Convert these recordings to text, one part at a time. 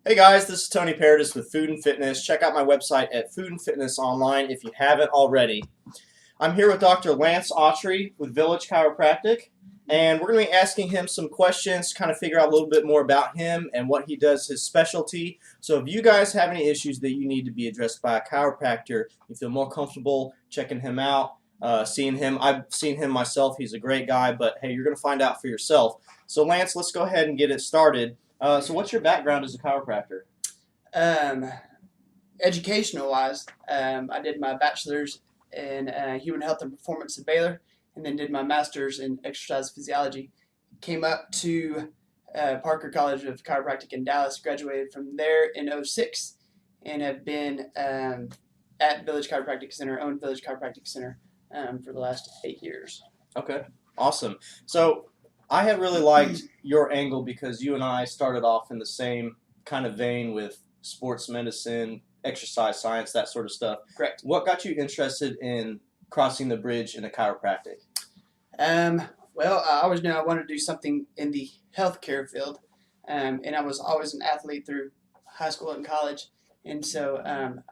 Hey guys, this is Tony Paradis with Food and Fitness. Check out my website at FoodAndFitnessOnline if you haven't already. I'm here with Dr. Autrey with Village Chiropractic, and we're going to be asking him some questions to kind of figure out a little bit more about him and what he does, his specialty. So if you guys have any issues that you need to be addressed by a chiropractor, you feel more comfortable checking him out, seeing him. I've seen him myself. He's a great guy, but hey, you're going to find out for yourself. So Lance, let's go ahead and get it started. So what's your background as a chiropractor? Educational wise, I did my bachelor's in human health and performance at Baylor, and then did my master's in exercise physiology. Came up to Parker College of Chiropractic in Dallas, graduated from there in '06, and have been at Village Chiropractic Center, owned Village Chiropractic Center, for the last 8 years. Okay, awesome. So I have really liked your angle because you and I started off in the same kind of vein with sports medicine, exercise science, that sort of stuff. Correct. What got you interested in crossing the bridge into chiropractic? Well, I always knew I wanted to do something in the healthcare field, and I was always an athlete through high school and college, and so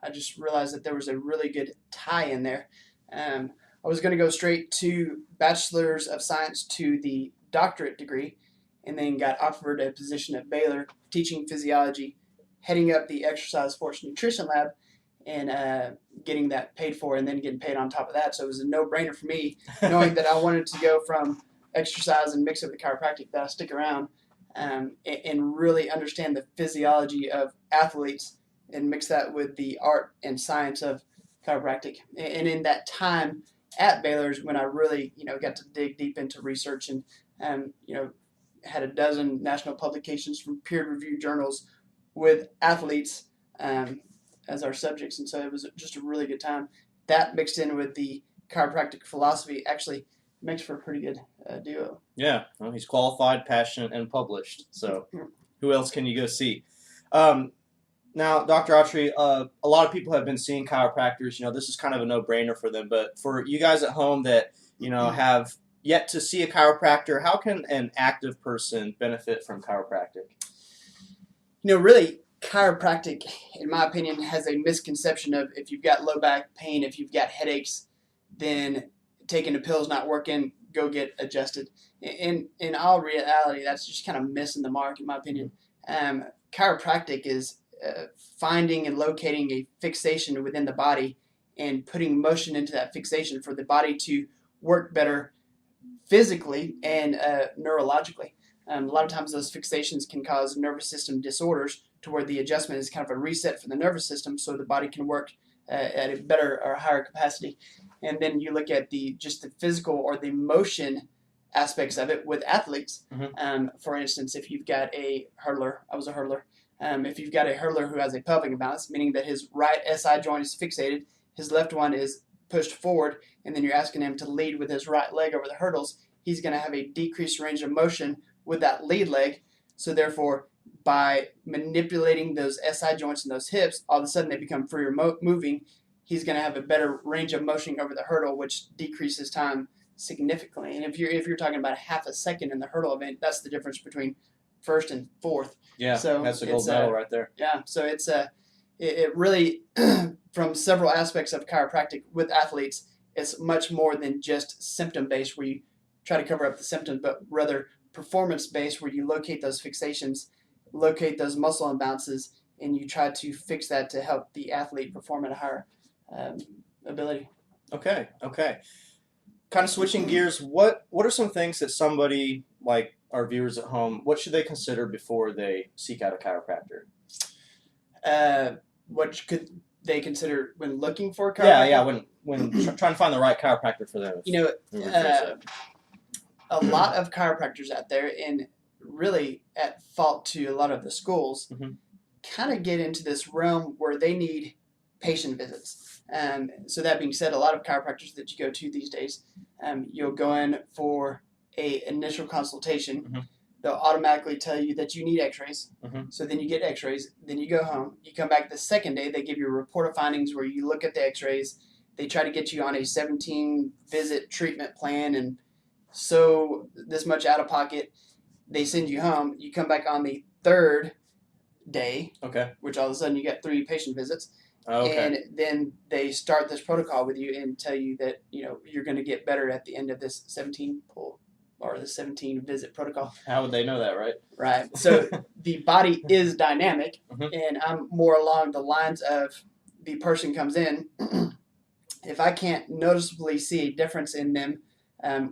I just realized that there was a really good tie in there. I was going to go straight to Bachelor's of Science to the doctorate degree, and then got offered a position at Baylor teaching physiology, heading up the exercise sports nutrition lab, and getting that paid for, and then getting paid on top of that. So it was a no-brainer for me, knowing that I wanted to go from exercise and mix it with chiropractic, that I stick around and really understand the physiology of athletes and mix that with the art and science of chiropractic. And in that time at Baylor's, when I really, got to dig deep into research and had a dozen national publications from peer-reviewed journals with athletes as our subjects, and so it was just a really good time. That mixed in with the chiropractic philosophy actually makes for a pretty good duo. Yeah, well, he's qualified, passionate, and published. So who else can you go see? Now, Dr. Autrey, a lot of people have been seeing chiropractors. This is kind of a no-brainer for them. But for you guys at home that, have yet to see a chiropractor, how can an active person benefit from chiropractic? Really, chiropractic, in my opinion, has a misconception of if you've got low back pain, if you've got headaches, then taking the pills not working, go get adjusted. In all reality, that's just kind of missing the mark, in my opinion. Chiropractic is finding and locating a fixation within the body and putting motion into that fixation for the body to work better physically and neurologically. A lot of times those fixations can cause nervous system disorders to where the adjustment is kind of a reset for the nervous system so the body can work at a better or higher capacity. And then you look at just the physical or the motion aspects of it with athletes. For instance, if you've got a hurdler, I was a hurdler. If you've got a hurdler who has a pelvic imbalance, meaning that his right SI joint is fixated, his left one is pushed forward, and then you're asking him to lead with his right leg over the hurdles, he's going to have a decreased range of motion with that lead leg. So therefore, by manipulating those SI joints and those hips, all of a sudden they become freer moving. He's going to have a better range of motion over the hurdle, which decreases time significantly. And if you're talking about a half a second in the hurdle event, that's the difference between first and fourth. Yeah, so that's a gold medal right there. Yeah, so it really, from several aspects of chiropractic with athletes, it's much more than just symptom-based where you try to cover up the symptoms, but rather performance-based where you locate those fixations, locate those muscle imbalances, and you try to fix that to help the athlete perform at a higher ability. Okay. Kind of switching gears, what are some things that somebody like our viewers at home, what should they consider before they seek out a chiropractor? What could they consider when looking for a chiropractor? Yeah, when trying to find the right chiropractor for them. A lot of chiropractors out there, and really at fault to a lot of the schools, kind of get into this realm where they need patient visits. So that being said, a lot of chiropractors that you go to these days, you'll go in for a initial consultation. They'll automatically tell you that you need x-rays. So then you get x-rays, then you go home. You come back the second day, they give you a report of findings where you look at the x-rays. They try to get you on a 17-visit treatment plan, and so this much out of pocket. They send you home. You come back on the third day, Okay. which all of a sudden you get 3 patient visits. Okay. And then they start this protocol with you and tell you that you're going to get better at the end of this 17 pull or the 17 visit protocol. How would they know that, right? Right. So the body is dynamic, Mhm. and I'm more along the lines of the person comes in. If I can't noticeably see a difference in them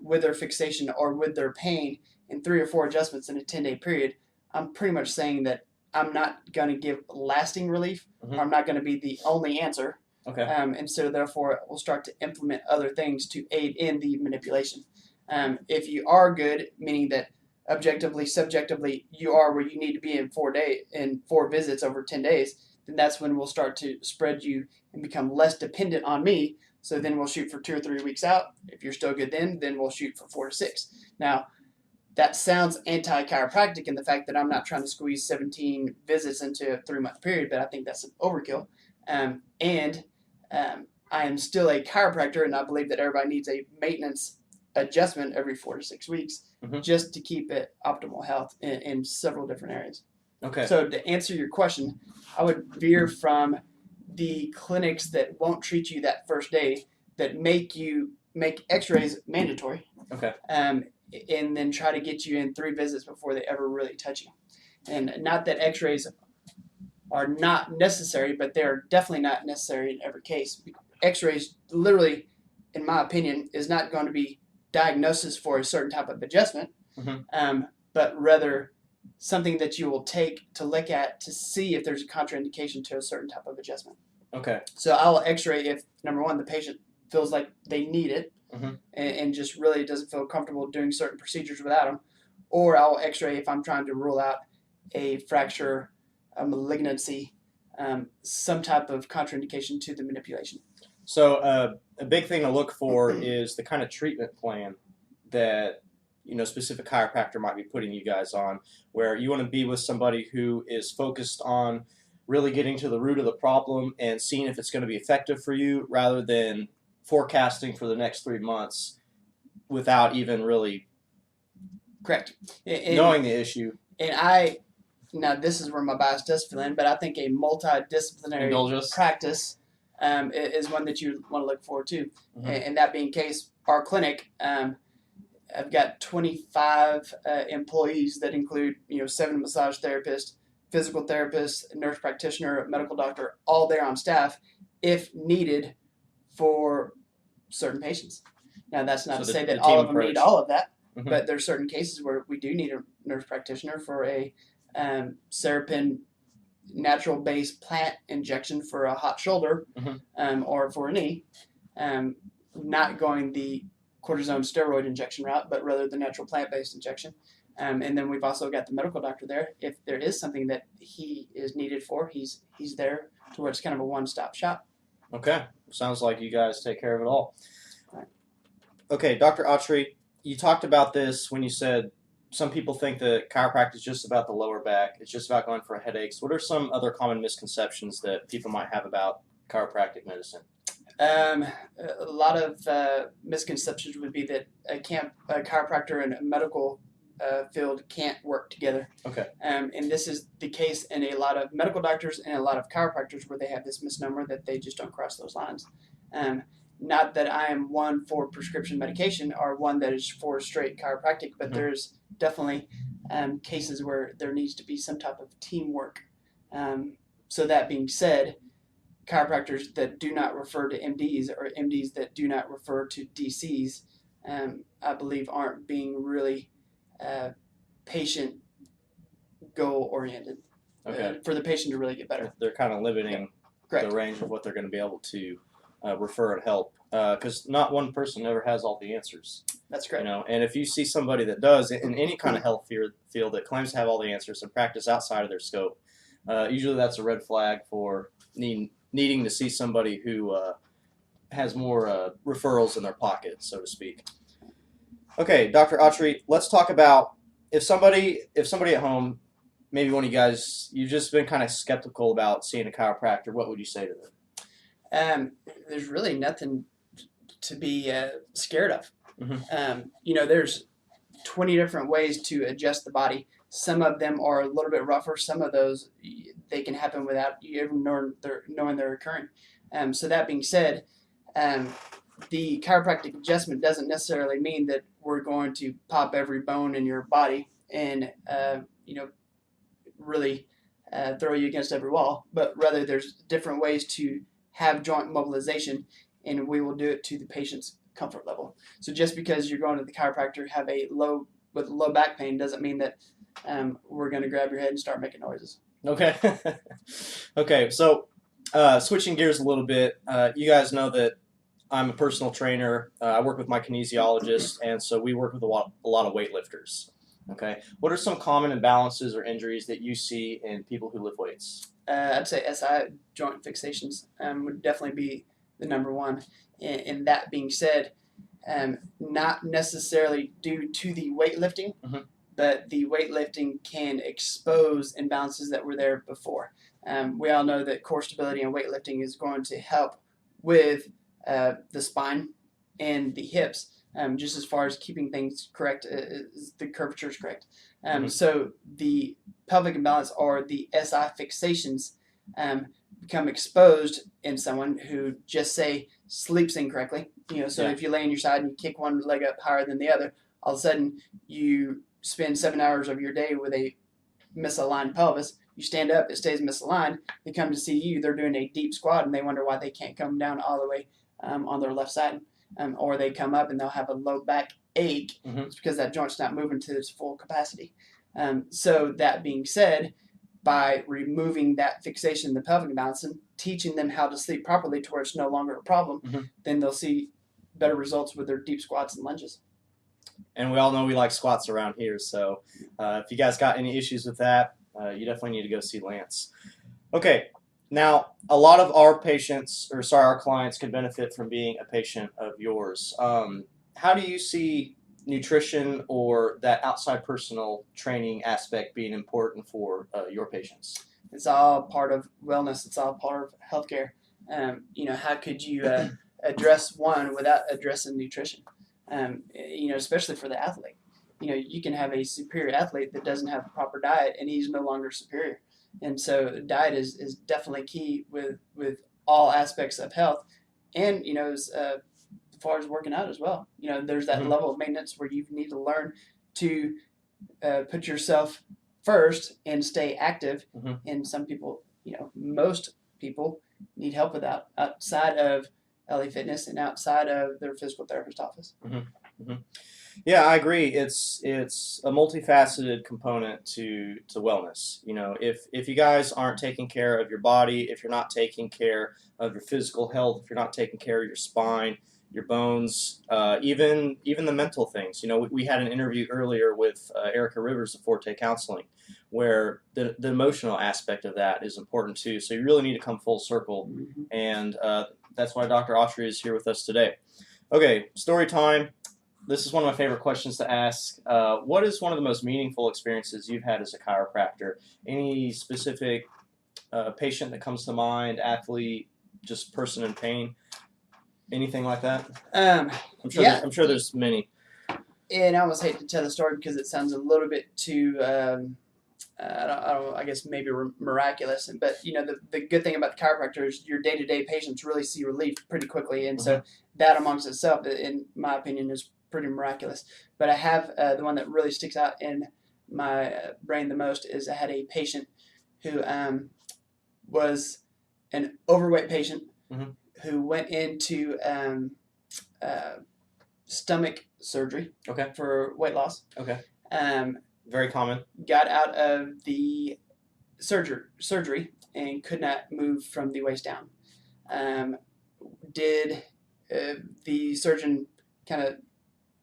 with their fixation or with their pain in 3 or 4 adjustments in a 10-day period, I'm pretty much saying that I'm not going to give lasting relief. Mhm. Or I'm not going to be the only answer. Okay. And so therefore we'll start to implement other things to aid in the manipulation. If you are good, meaning that objectively, subjectively, you are where you need to be in 4 visits over 10 days, then that's when we'll start to spread you and become less dependent on me. So then we'll shoot for 2 or 3 weeks out. If you're still good then we'll shoot for 4 to 6. Now, that sounds anti-chiropractic in the fact that I'm not trying to squeeze 17 visits into a 3-month period, but I think that's an overkill. I am still a chiropractor, and I believe that everybody needs a maintenance adjustment every 4 to 6 weeks just to keep it optimal health in several different areas. Okay. So to answer your question, I would veer from the clinics that won't treat you that first day, that make x-rays mandatory. Okay. And then try to get you in 3 visits before they ever really touch you. And not that x-rays are not necessary, but they're definitely not necessary in every case. X-rays literally, in my opinion, is not going to be diagnosis for a certain type of adjustment, but rather something that you will take to look at to see if there's a contraindication to a certain type of adjustment. Okay. So I'll x-ray if, number one, the patient feels like they need it, and just really doesn't feel comfortable doing certain procedures without them. Or I'll x-ray if I'm trying to rule out a fracture, a malignancy, some type of contraindication to the manipulation. So a big thing to look for is the kind of treatment plan that specific chiropractor might be putting you guys on, where you want to be with somebody who is focused on really getting to the root of the problem and seeing if it's going to be effective for you, rather than forecasting for the next 3 months without even really Correct. knowing the issue. And now this is where my bias does fill in, but I think a multidisciplinary practice is one that you want to look forward to. And that being the case, our clinic, I've got 25 employees that include 7 massage therapists, physical therapists, nurse practitioner, medical doctor, all there on staff if needed for certain patients. Now, that's not to say that all of them need all of that, but there's certain cases where we do need a nurse practitioner for a Serapin natural-based plant injection for a hot shoulder or for a knee, not going the cortisone steroid injection route, but rather the natural plant-based injection. And then we've also got the medical doctor there. If there is something that he is needed for, he's there to where it's kind of a one-stop shop. Okay. Sounds like you guys take care of it all. Right. Okay, Dr. Autrey, you talked about this when you said some people think that chiropractic is just about the lower back. It's just about going for headaches. What are some other common misconceptions that people might have about chiropractic medicine? A lot of misconceptions would be that a chiropractor and a medical field can't work together. Okay. And this is the case in a lot of medical doctors and a lot of chiropractors, where they have this misnomer that they just don't cross those lines. Not that I am one for prescription medication or one that is for straight chiropractic, but there's definitely cases where there needs to be some type of teamwork. So that being said, chiropractors that do not refer to MDs or MDs that do not refer to DCs, I believe aren't being really patient goal oriented for the patient to really get better. They're kind of limiting the range of what they're going to be able to refer and help, because not one person ever has all the answers. That's correct. And if you see somebody that does in any kind of health field that claims to have all the answers and practice outside of their scope, usually that's a red flag for needing to see somebody who has more referrals in their pocket, so to speak. Okay, Dr. Autrey, let's talk about if somebody at home, maybe one of you guys, you've just been kind of skeptical about seeing a chiropractor, what would you say to them? There's really nothing to be scared of. There's 20 different ways to adjust the body. Some of them are a little bit rougher. Some of those, they can happen without you ever knowing they're occurring. So that being said, the chiropractic adjustment doesn't necessarily mean that we're going to pop every bone in your body and really throw you against every wall, but rather there's different ways to have joint mobilization, and we will do it to the patient's comfort level. So just because you're going to the chiropractor have with low back pain doesn't mean that we're going to grab your head and start making noises. Okay. Okay. So switching gears a little bit, you guys know that I'm a personal trainer. I work with my kinesiologist, and so we work with a lot of weightlifters. Okay. What are some common imbalances or injuries that you see in people who lift weights? I'd say SI joint fixations would definitely be the number one. And that being said, not necessarily due to the weightlifting, but the weightlifting can expose imbalances that were there before. We all know that core stability and weightlifting is going to help with the spine and the hips, just as far as keeping things correct, the curvature is correct. So the pelvic imbalance or the SI fixations become exposed in someone who just say sleeps incorrectly. If you lay on your side and you kick one leg up higher than the other, all of a sudden you spend 7 hours of your day with a misaligned pelvis. You stand up, it stays misaligned. They come to see you, they're doing a deep squat, and they wonder why they can't come down all the way on their left side. Or they come up and they'll have a low back ache. It's because that joint's not moving to its full capacity. So that being said, by removing that fixation in the pelvic imbalance and teaching them how to sleep properly to where it's no longer a problem, then they'll see better results with their deep squats and lunges. And we all know we like squats around here, so if you guys got any issues with that, you definitely need to go see Lance. Okay, now a lot of our our clients can benefit from being a patient of yours. How do you see nutrition or that outside personal training aspect being important for your patients? It's all part of wellness. It's all part of healthcare. How could you address one without addressing nutrition? Especially for the athlete. You can have a superior athlete that doesn't have a proper diet, and he's no longer superior. And so diet is definitely key with all aspects of health, and as far as working out as well. There's that level of maintenance where you need to learn to put yourself first and stay active. And some people, most people need help with that outside of LA Fitness and outside of their physical therapist office. Yeah, I agree. It's a multifaceted component to wellness. If you guys aren't taking care of your body, if you're not taking care of your physical health, if you're not taking care of your spine, your bones, even the mental things. We had an interview earlier with Erica Rivers of Forte Counseling, where the emotional aspect of that is important too. So you really need to come full circle, and that's why Dr. Autrey is here with us today. Okay, story time. This is one of my favorite questions to ask. What is one of the most meaningful experiences you've had as a chiropractor? Any specific patient that comes to mind, athlete, just person in pain? Anything like that? I'm sure there's many. And I almost hate to tell the story because it sounds a little bit too, I guess maybe miraculous. But the good thing about the chiropractor is your day-to-day patients really see relief pretty quickly, and so that amongst itself, in my opinion, is pretty miraculous. But I have the one that really sticks out in my brain the most is I had a patient who was an overweight patient who went into stomach surgery for weight loss. Very common. Got out of the surgery and could not move from the waist down. The surgeon kind of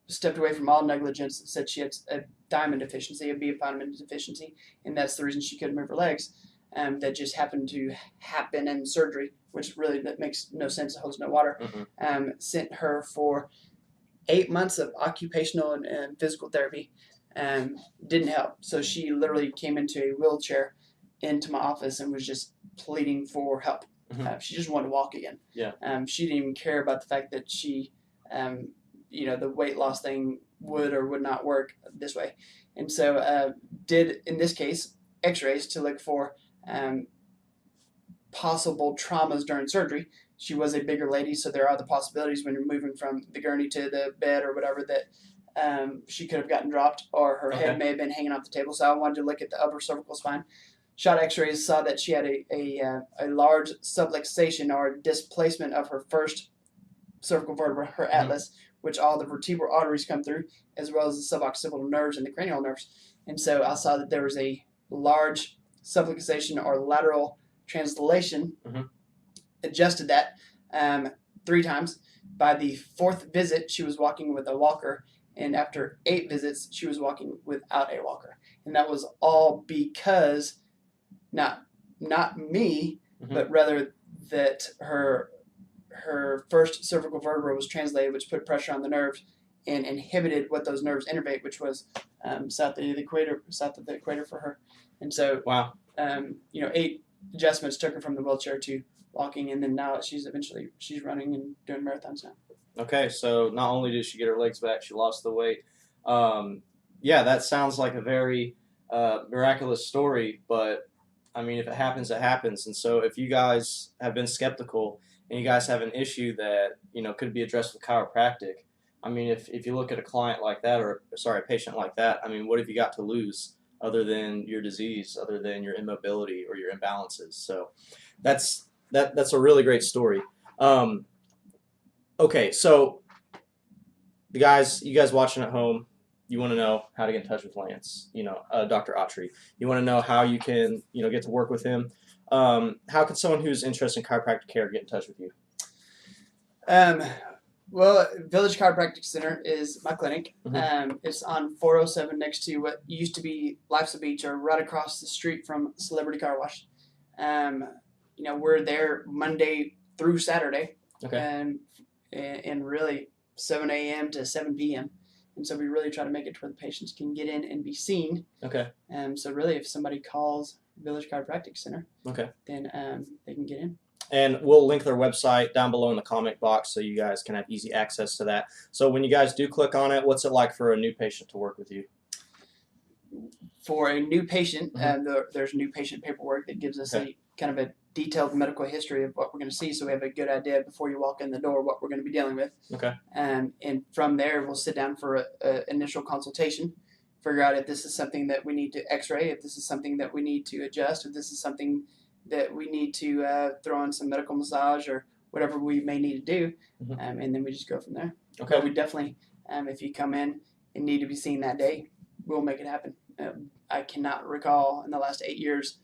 stepped away from all negligence and said she had a diamond deficiency, a B vitamin deficiency, and that's the reason she couldn't move her legs. That just happened to happen in surgery, which really that makes no sense. It holds no water. Sent her for 8 months of occupational and physical therapy. Didn't help. So she literally came into a wheelchair into my office and was just pleading for help. She just wanted to walk again. She didn't even care about the fact that she, the weight loss thing would or would not work this way. And so did, in this case, x-rays to look for possible traumas during surgery. She was a bigger lady, so there are the possibilities when you're moving from the gurney to the bed or whatever that she could have gotten dropped, or her head may have been hanging off the table. So I wanted to look at the upper cervical spine. Shot x-rays, saw that she had a large subluxation or displacement of her first cervical vertebra, her atlas, which all the vertebral arteries come through, as well as the suboccipital nerves and the cranial nerves. And so I saw that there was a large subluxation or lateral translation. Adjusted that 3 times. By the 4th visit, she was walking with a walker, and after 8 visits, she was walking without a walker. And that was all because not me, but rather that her first cervical vertebra was translated, which put pressure on the nerves and inhibited what those nerves innervate, which was south of the equator for her. And so, 8 adjustments took her from the wheelchair to walking, and then now she's running and doing marathons now. Okay, so not only did she get her legs back, she lost the weight. Yeah, that sounds like a very miraculous story, but I mean, if it happens, it happens. And so if you guys have been skeptical and you guys have an issue that, could be addressed with chiropractic, I mean, if you look at a client like that, a patient like that, I mean, what have you got to lose other than your disease, other than your immobility or your imbalances? So that's a really great story. Okay, so you guys watching at home, you want to know how to get in touch with Lance, Dr. Autrey. You want to know how you can, get to work with him. How can someone who's interested in chiropractic care get in touch with you? Well, Village Chiropractic Center is my clinic. It's on 407 next to what used to be Life's a Beach, or right across the street from Celebrity Car Wash. We're there Monday through Saturday. Okay. And really 7 a.m. to 7 p.m. And so we really try to make it to where the patients can get in and be seen. Okay. So really, if somebody calls Village Chiropractic Center, then they can get in. And we'll link their website down below in the comment box so you guys can have easy access to that. So when you guys do click on it, what's it like for a new patient to work with you? For a new patient, there's new patient paperwork that gives us a kind of a detailed medical history of what we're going to see, so we have a good idea before you walk in the door what we're going to be dealing with. Okay. And from there, we'll sit down for an initial consultation, figure out if this is something that we need to x-ray, if this is something that we need to adjust, if this is something that we need to throw on some medical massage or whatever we may need to do, and then we just go from there. Okay. But we definitely, if you come in and need to be seen that day, we'll make it happen. I cannot recall in the last 8 years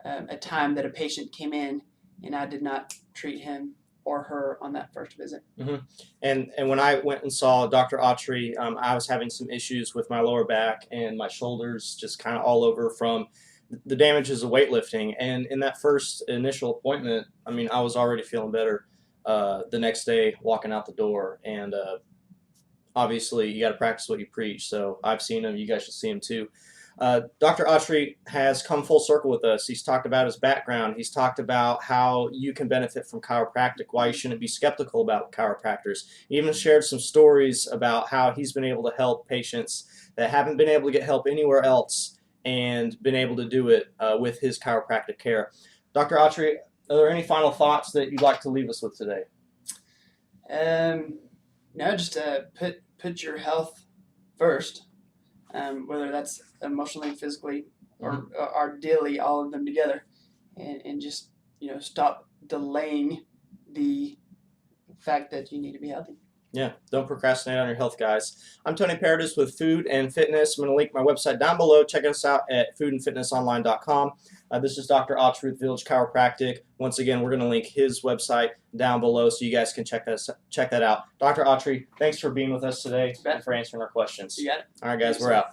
a time that a patient came in and I did not treat him or her on that first visit. And when I went and saw Dr. Autrey, I was having some issues with my lower back and my shoulders, just kind of all over from the damages of weightlifting. And in that first initial appointment, I mean, I was already feeling better the next day walking out the door. And obviously, you got to practice what you preach. So I've seen him. You guys should see him too. Dr. Autrey has come full circle with us. He's talked about his background. He's talked about how you can benefit from chiropractic, why you shouldn't be skeptical about chiropractors. He even shared some stories about how he's been able to help patients that haven't been able to get help anywhere else and been able to do it with his chiropractic care. Dr. Autrey, are there any final thoughts that you'd like to leave us with today? No, just put your health first. Whether that's emotionally, physically, or ideally all of them together, and just stop delaying the fact that you need to be healthy. Yeah, don't procrastinate on your health, guys. I'm Tony Paradis with Food and Fitness. I'm going to link my website down below. Check us out at FoodAndFitnessOnline.com. This is Dr. Autrey with Village Chiropractic. Once again, we're going to link his website down below so you guys can check that out. Dr. Autrey, thanks for being with us today and for answering our questions. You got it. All right, guys, we're out.